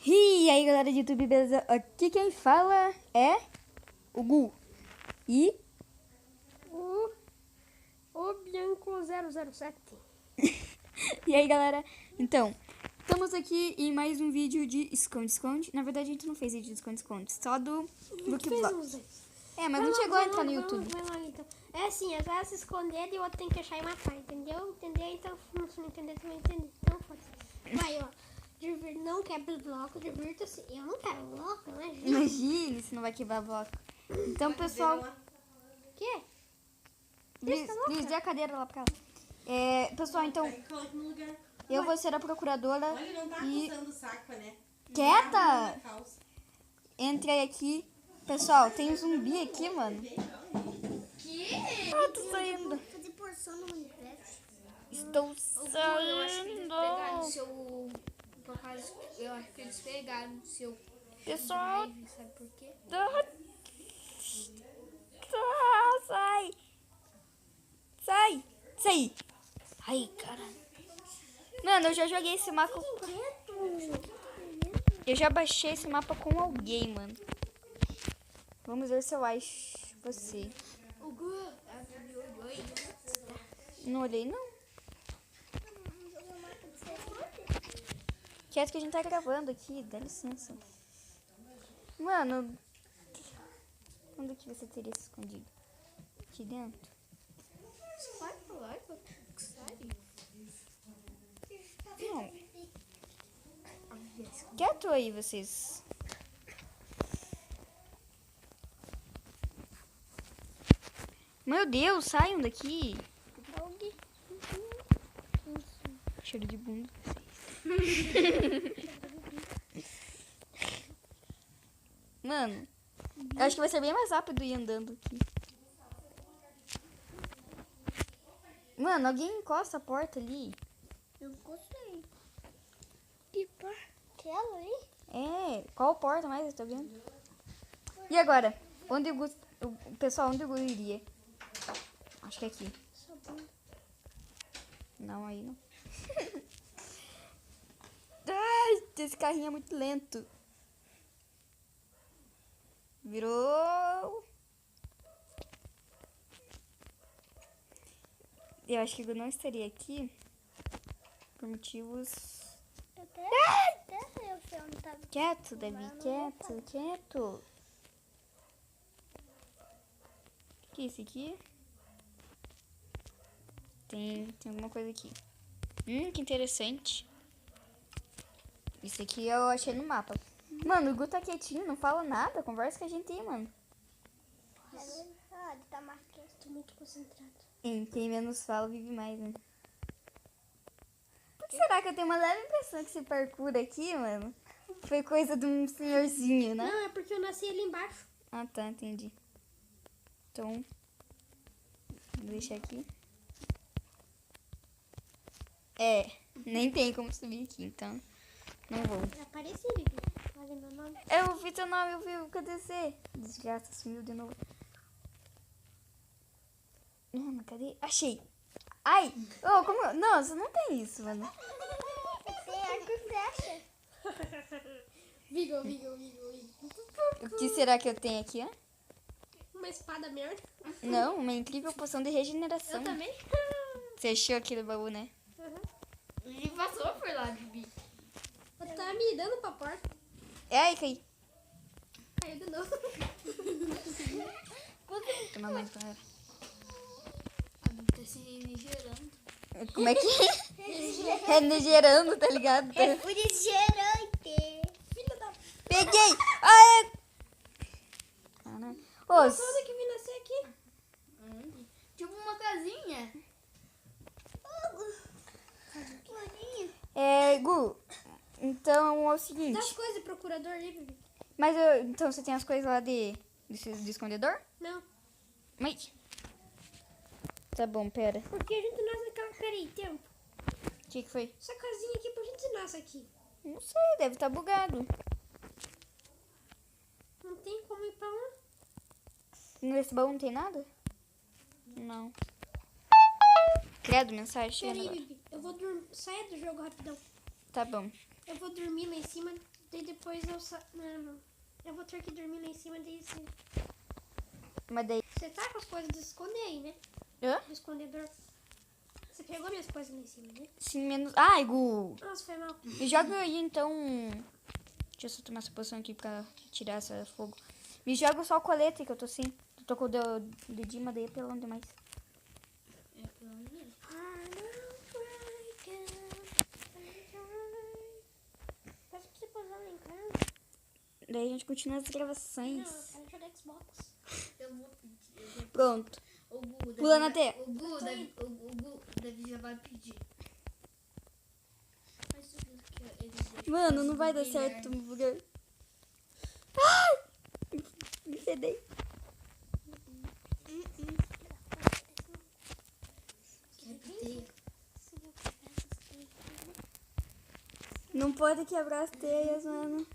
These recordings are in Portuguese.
E aí galera do YouTube, beleza? Aqui quem fala é o Gu e o Bianco 007. E aí galera, então, estamos aqui em mais um vídeo de esconde-esconde. Na verdade a gente não fez vídeo de esconde-esconde, só do Look Vlog. Mas não chegou a entrar no YouTube. Vai lá, então. É assim, as elas se esconderem e o outro tem que achar e matar, entendeu? Entendeu? Então, se não entender, tu vai entender. Então, foda-se. Vai, ó. Não quebra o bloco, divirta-se. Eu não quero bloco, imagina. Imagine se não vai quebrar bloco. Então, pessoal... O quê? Liz, dê a cadeira lá pra ela. Pessoal, então... Eu vou ser a procuradora. Olha, ele não tá coçando o saco, né? Quieta! Entrei aqui. Pessoal, tem um zumbi aqui, mano. Ah, tô saindo. Fazer porção no Minecraft. Estou Eu acho que eles pegaram saindo. seu. Por causa. Eu acho que eles pegaram seu. Pessoal, Live, sabe por quê? sai. Sai. Sai. Ai, caralho. Mano, eu já joguei esse mapa. Eu já baixei esse mapa com alguém, mano. Vamos ver se eu acho você. O Gu. Oi. Não olhei, não. Quieto que a gente tá gravando aqui, dá licença. Mano, onde que você teria se escondido? Aqui dentro? Vai falar, sério? Não. Quieto aí, vocês. Meu Deus, saiam daqui. Cheiro de bunda. Mano, eu acho que vai ser bem mais rápido ir andando aqui. Mano, alguém encosta a porta ali. Eu gostei. Aquela ali? É, qual porta mais eu tô vendo? E agora? Onde o pessoal, onde o Gu iria? Acho que é aqui. Não, aí não. Ai, esse carrinho é muito lento. Virou. Eu acho que o Gu não estaria aqui por motivos... Até eu sei onde tá. Quieto, Davi, quieto. O que é isso aqui? Tem alguma coisa aqui. Que interessante. Isso aqui eu achei no mapa. Mano, o Gu tá quietinho, não fala nada. Conversa com a gente aí, mano. Ele tá marcando. Tô muito concentrado. Quem menos fala vive mais, né? Por que será que eu tenho uma leve impressão que esse parkour aqui, mano, foi coisa de um senhorzinho, né? Não, é porque eu nasci ali embaixo. Ah, tá, entendi. Então, vou deixar aqui. Nem tem como subir aqui, então não vou. É parecido, Vivi. Olha meu nome. Eu vi teu nome, eu vi, cadê você? Desgraça, sumiu de novo. Mano, cadê? Achei. Ai! Oh, como? Nossa, não tem isso, mano. Tem arco e flecha. Vigo. O que será que eu tenho aqui, ó? Uma espada merda. Não, uma incrível poção de regeneração. Eu também. Você achou aquele baú, né? Ele passou por lá, Bibi. Eu tava me dando pra porta. Ai, caí. Caiu de novo. Toma mais para. A Bibi tá se refrigerando. Como é que é? Regenerando, tá ligado? Refrigerante. Filha da... Peguei! Aê! Caramba. Ô, Nossa, onde que vim nascer aqui? Onde? Tipo uma casinha. Gu, então é o Dá seguinte. as coisas, procurador ali, Vivi. Mas então você tem as coisas lá de escondedor? Não. Mas... Tá bom, pera. Porque a gente nasce naquela... Peraí, tempo. O que foi? Essa casinha aqui, pra gente nasce aqui. Não sei, deve estar bugado. Não tem como ir pra lá. Nesse baú não tem nada? Não. Credo, mensagem chegando Peraí, agora. Bibi. Eu vou dormir. Saia do jogo rapidão. Tá bom. Eu vou dormir lá em cima. Daí E depois mano, eu vou ter que dormir lá em cima desse. Mas daí... Você tá com as coisas de esconder aí, né? Hã? Do escondedor. Você pegou minhas coisas lá em cima, né? Sim, menos... Ai, Gu! Nossa, foi mal. Me joga aí, então... Deixa eu só tomar essa poção aqui pra tirar esse fogo. Me joga só o colete que eu tô sem. Eu tô com o dedinho, mas daí é pelão demais. É pelo menos. Peço pra você posar lá em casa. Daí a gente continua as Não, gravações. eu quero jogar Xbox. Eu vou pedir. Pronto. O Gu, Pula na teia. O Gu, Davi já vai pedir. Mas tudo que eles deixam Mano, não vai dar brilhar. certo. Ai! Me fedei. Não pode quebrar as teias, mano.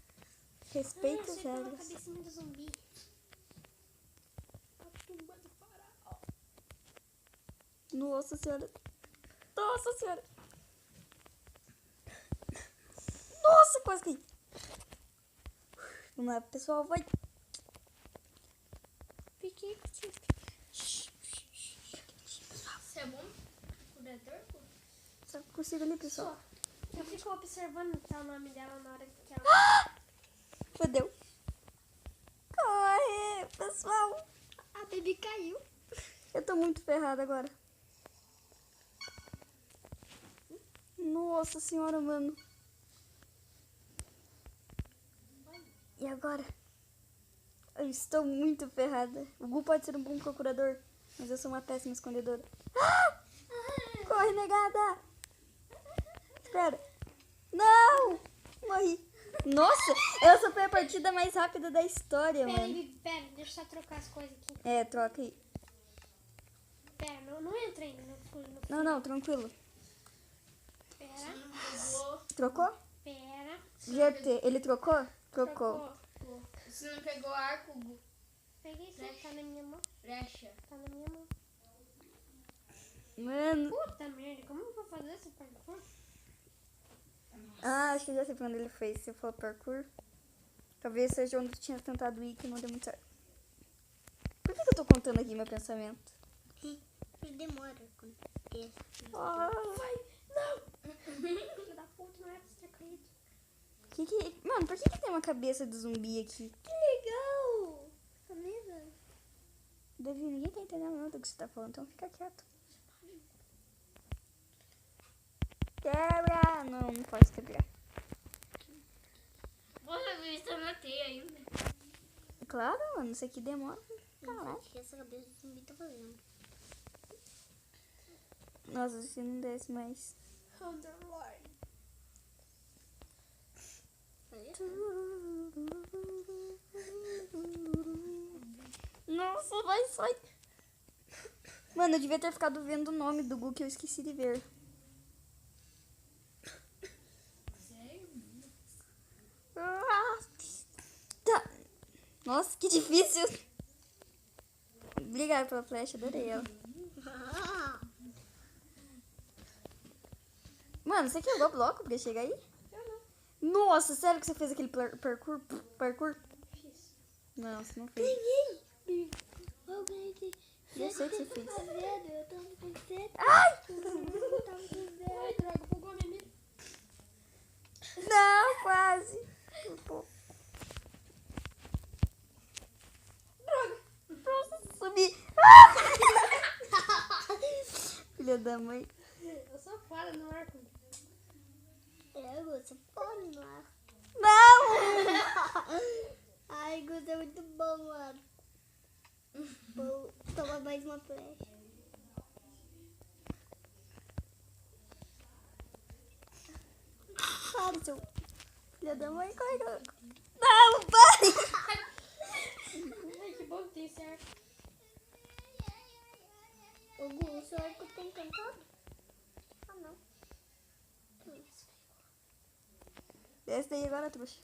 Respeita as Você pela regras. cabecinha do zumbi. Nossa senhora. Nossa senhora. Nossa, quase caí. Vamos lá, pessoal. Vai. Fiquei com Você é bom? Curador? Só consigo ali, pessoal. Eu fico observando o nome dela na hora que ela. Fodeu. Corre, pessoal. A Baby caiu. Eu tô muito ferrada agora. Nossa senhora, mano. E agora? Eu estou muito ferrada. O Gu pode ser um bom procurador, mas eu sou uma péssima escondedora. Ah! Corre, negada! Espera. Não! Morri. Nossa, essa foi a partida mais rápida da história, Pera, mano. pera, deixa eu só trocar as coisas aqui. É, troca aí. Pera, não entra ainda. Não, tranquilo. Pera, Trocou? pera. GT, ele trocou? Trocou. Você não pegou arco, Gu? Peguei sim, tá na minha mão. Flecha. Tá na minha mão. Mano. Puta merda, como eu vou fazer esse parkour? Ah, acho que eu já sei pra onde ele fez. Se for parkour. Talvez seja onde eu tinha tentado ir que não deu muito certo. Por que eu tô contando aqui meu pensamento? Demora quando tem. Ah, Filho da puta, não era pra você ter caído. Mano, por que tem uma cabeça de zumbi aqui? Que legal! Tá vendo? Davi, ninguém tá entendendo nada do que você tá falando, então fica quieto. Quebra! Não pode quebrar. Você viu isso na teia ainda? Claro, mano, isso aqui demora. Caralho. que essa cabeça do zumbi tá fazendo? Nossa, se não desse mais. Underline. Nossa, vai, sai. Mano, eu devia ter ficado vendo o nome do Gu que eu esqueci de ver. Sério? Ah, tá. Nossa, que difícil. Obrigada pela flecha, adorei ela. Mano, você quebrou o bloco pra chegar aí? Nossa, sério que você fez aquele parkour? Fiz. Não, você não fez. Eu ganhei. Eu sei que você fez. Eu tô com você. Ai! Ai, droga, bugou a minha mira. Não, quase. Pô. Nossa, subi. Ah! Filha da mãe. Eu sou foda no arco. Eu sou foda no arco. Não! Ai, Gus, é muito bom, mano. Vou tomar mais uma flecha. Para, seu filha da mãe. Corre, corre. Não, pai! Ai, que bom que tem esse arco. Ô, Gu, o seu arco tem encantado? Ah, não. Desce daí agora, trouxa.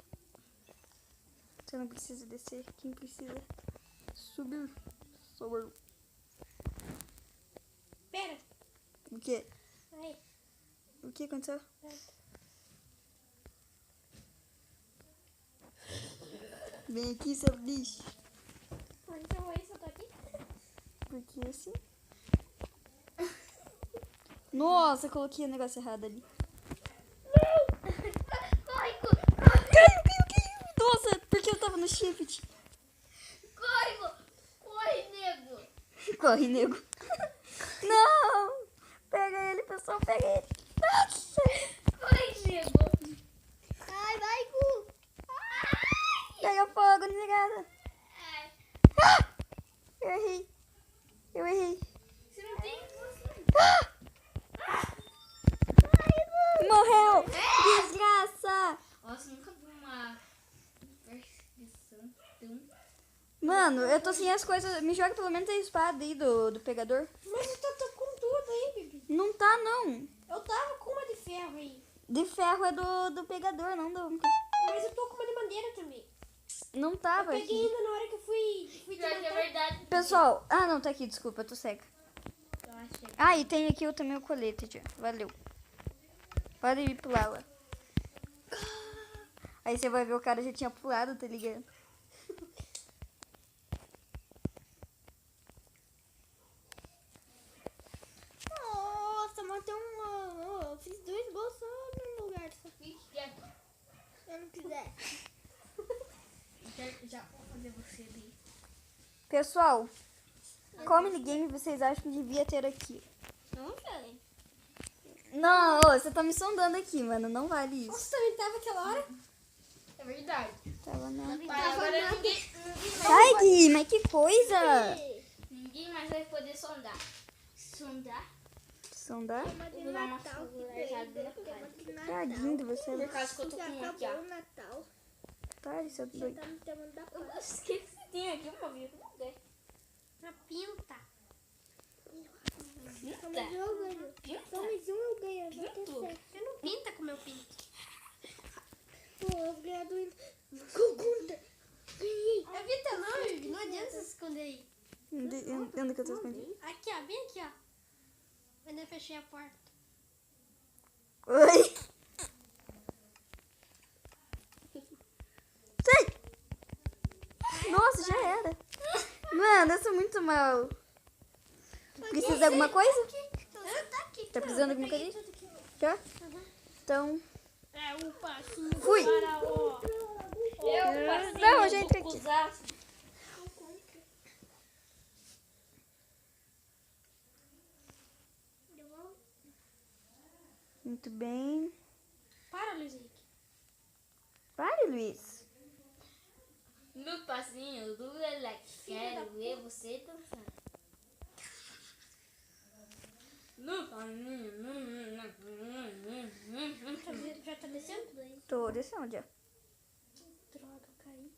Você não precisa descer. Quem precisa subir sou eu. Pera. O quê? Aí. O que aconteceu? Vem aqui, seu bicho. Então é isso, eu tô aqui. Porque assim... Nossa, coloquei o negócio errado ali. Corre, Caiu. Nossa, porque eu tava no shift. corre, nego. Corre, nego. Não! Pega ele, pessoal, pega ele. Nossa! Corre, nego. Ai, vai, Gu. Pega fogo, negada. Ai. Eu errei. Você não tem... Morreu! Desgraça! Nossa, nunca vi uma perseguição tão... Mano, eu tô sem as coisas. Me joga pelo menos a espada aí do pegador. Mas eu tô com tudo aí, bebê. Não tá, não. Eu tava com uma de ferro aí. De ferro é do pegador, não do... Mas eu tô com uma de madeira também. Não tava Peguei aqui. ainda na hora que eu fui te Pior que é matar. verdade. Pessoal, não, tá aqui, desculpa, eu tô cega. Eu achei. E tem aqui também o colete, já. Valeu. Pode ir pular lá. Aí você vai ver o cara já tinha pulado, tá ligado? Nossa, matei eu fiz 2 gols só no lugar. Eu não quiser. Já vou fazer você ali. Pessoal, qual minigame vocês acham que devia ter aqui? Não sei. Não, ô, você tá me sondando aqui, mano. Não vale isso. Nossa, também tava aquela hora. É verdade. Tava não. Mas agora Sai, Gui, mas que coisa! ninguém mais vai poder sondar. Sondar? Sondar? Eu vou dar uma fularejada na cara. Tadinho de você. Por causa que eu tô com um aqui, ó. Natal. Tá, seu doido. Tá me chamando da Eu esqueci que tem aqui uma vida. Não Na pinta. Pinta? Eu ganho. Pinta? Mais um eu ganho. Pinto? Você não pinta com meu pinto. Pô, eu ganhei do Conta. Ganhei. É pinta não, Vivi. Não adianta se esconder aí. Onde que eu tô escondido? Aqui, ó. Bem aqui, ó. Ainda fechei a porta. Oi! Sai! Nossa, já era. Mano, eu sou muito mal. Precisa de alguma coisa? Tá aqui. Tá precisando de alguma coisa? Já? Então, É o passinho fui! faraó. Não, eu já entrei aqui. Muito bem. Para, Luiz Henrique. Pare, Luiz. No passinho do Leleque, quero ver você dançar. No passinho. Já tá descendo daí? Tô descendo já. Droga, eu caí.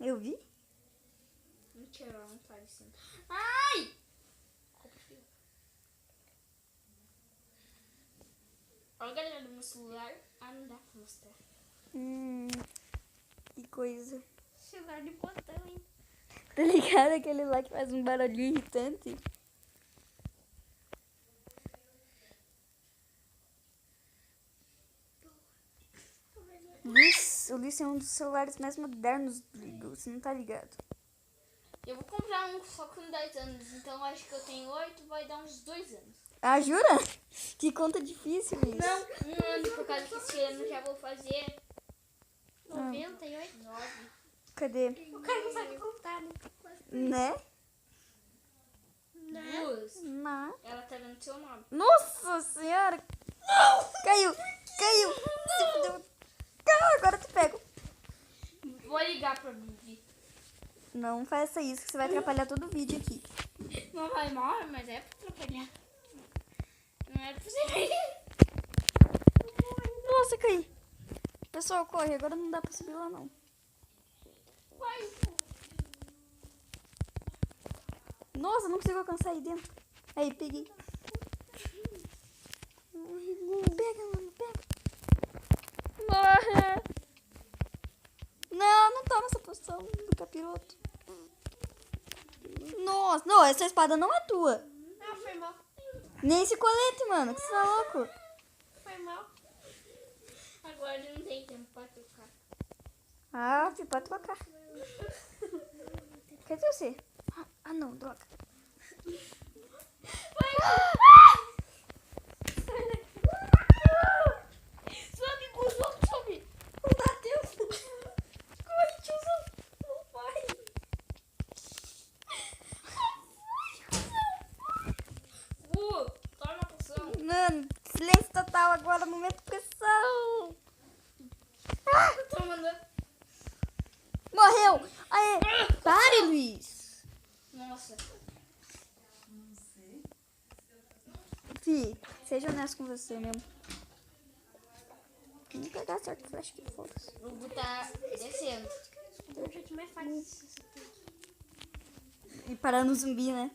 Eu vi? Mentira, não tá descendo. Ai! Olha, galera, do meu celular. Não dá pra mostrar. Que coisa. Celular de botão, hein? Tá ligado aquele lá que faz um barulhinho irritante? O Luiz é um dos celulares mais modernos do Ligo, você não tá ligado? Eu vou comprar um só com 10 anos, então eu acho que eu tenho 8, vai dar uns 2 anos. Ah, jura? Que conta difícil, Luiz. Não, um ano, por causa que esse ano já vou fazer 98. 9. Cadê? O cara não sabe contar, né? Né? Duas. Não. Ela tá dando seu nome. Nossa senhora! Caiu! Caiu! Se fudeu! Agora eu te pego. Vou ligar pra Vivi. Não faça isso, que você vai atrapalhar todo o vídeo aqui. Não vai mal, mas é pra atrapalhar. Não é pra você. Nossa, caí. Pessoal, corre. Agora não dá pra subir lá, não. Vai. Nossa, não consigo alcançar aí dentro. Aí, peguei. Pega, mano, pega. Morre. Não toma essa poção do capiroto. Nossa, não, essa espada não é tua. Ah, foi mal. Nem esse colete, mano, que você tá louco. Foi mal. Agora não tem tempo pra trocar. Pode trocar. Cadê você? Ah, não, droga. Sobe, cuzão, sobe. Não dá tempo. Corre, tiozão. Não vai. Toma a poção. Mano, silêncio total agora, momento pressão. Tô mandando. Morreu. Aê. Pare, Luiz. Nossa. Fih, seja honesto com você mesmo. Não pegar certo flash que foda-se. O Gu tá descendo. É o jeito mais fácil de se E parar no zumbi, né?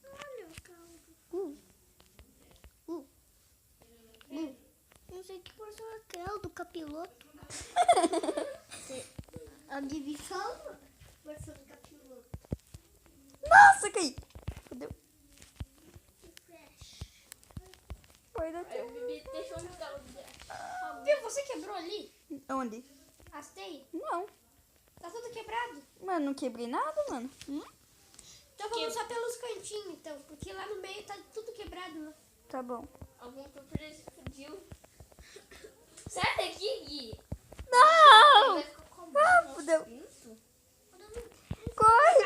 Olha o caldo. Não sei que porção é aquela do capiloto. Alguém me fala? Porção do capiloto. Nossa, caí. Fudeu. Foi da Aí o bebê deixou no carro dela. Viu? Você quebrou ali Onde? as teias? Não. Tá tudo quebrado. Mano, não quebrei nada, mano. Então vamos só pelos cantinhos, então. Porque lá no meio tá tudo quebrado, né? Tá bom. Algum surpresa explodiu. Sai daqui, Gui. Não! Vai ficar com Ah, fudeu. Isso? Corre.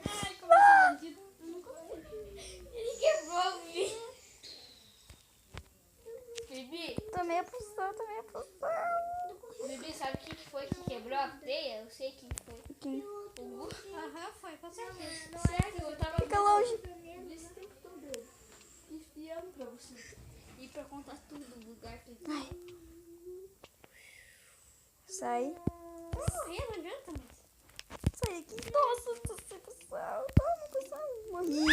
Ai, como eu sou bandido. Eu não consigo. Ele quebrou o bebê. Bebê, Tomei a poção, tomei a poção. bebê, sabe quem que foi que quebrou a teia? Eu sei quem foi. Quem? O Gu. Aham, foi, com certeza. Sério, eu tava Fica longe. esse tempo todo espiando pra você. E pra contar tudo do lugar que Ai. Sai. Vai morrer, não adianta mais. Sai aqui. Nossa, tô sem poção. Toma poção. Morri.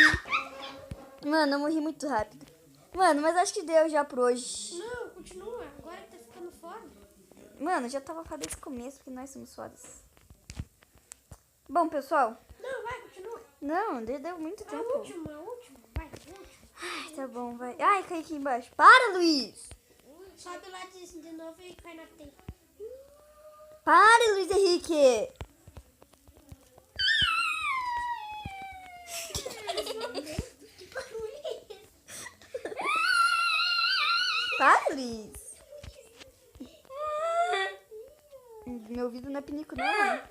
Mano, eu morri muito rápido. Mano, mas acho que deu já por hoje. Não, continua. Agora que tá ficando foda. Mano, já tava foda desde o começo, porque nós somos fodas. Bom, pessoal. Não, vai, continua. Não, deu muito A tempo. última, a última. Vai, a última. Ai, tá bom, vai. Ai, caí aqui embaixo. Para, Luiz. Sobe lá de novo e cai na teia. Pare, Luiz Henrique. Que barulho é esse? Para, Luiz. Meu ouvido não é pinico, não, mano.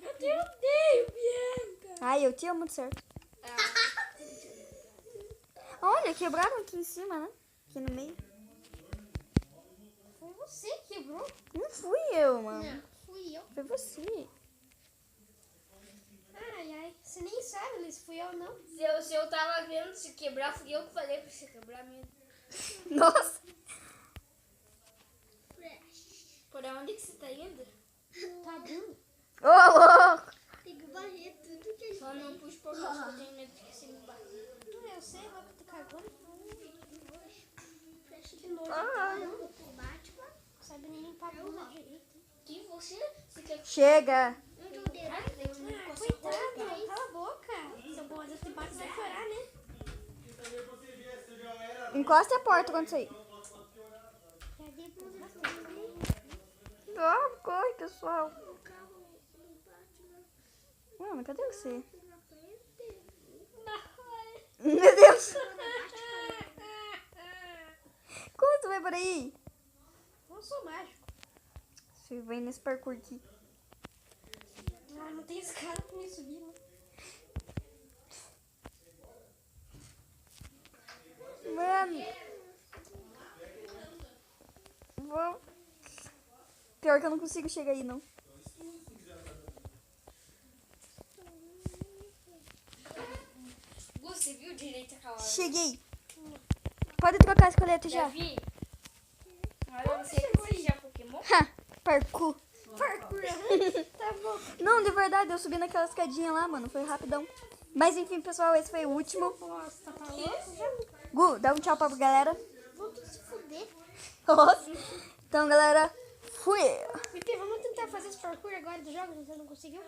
Eu te odeio, Bianca. Ai, eu te amo, muito certo. Olha, quebraram aqui em cima, né? Aqui no meio. Foi você que quebrou? Não fui eu, mano. Não, fui eu. Foi você. Ai, ai. Você nem sabe, Liz, fui eu não. Se eu tava vendo se quebrar, fui eu que falei pra você quebrar mesmo. Nossa. Por onde que você tá indo? Tá dando. Ô, louco. Tem que varrer tudo que a gente... Só não puxe por baixo, que eu tenho medo de que você me bata. Não, eu sei, vai que tu cagou. Que nojo. Ai. Batman. Sabe nem limpar a bunda direito. Que você quer... Chega. Ah, coitado, cala a boca. Seu bom, Deus te bate sem chorar, né? Encosta a porta quando sair. Cadê pro Ah, corre, pessoal. Mano, cadê você? Meu Deus. Como tu vai por aí? Eu sou mágico. Você vem nesse parkour aqui. Ah, não tem escada pra me subir, né? Mano. Vou... Pior que eu não consigo chegar aí, não. Você viu direito aquela hora? Cheguei. Pode trocar a escoleta já. Davi, agora você que assistia Pokémon? Ha, parkour. Parkour. Tá bom. Não, de verdade, eu subi naquela escadinha lá, mano. Foi rapidão. Mas enfim, pessoal, esse foi o último. Nossa, tá louco já? Gu, dá um tchau pra galera. Vou tudo se fuder. Nossa. Então, galera, fui. Pipi, vamos tentar fazer esse parkour agora dos jogos, você não conseguiu?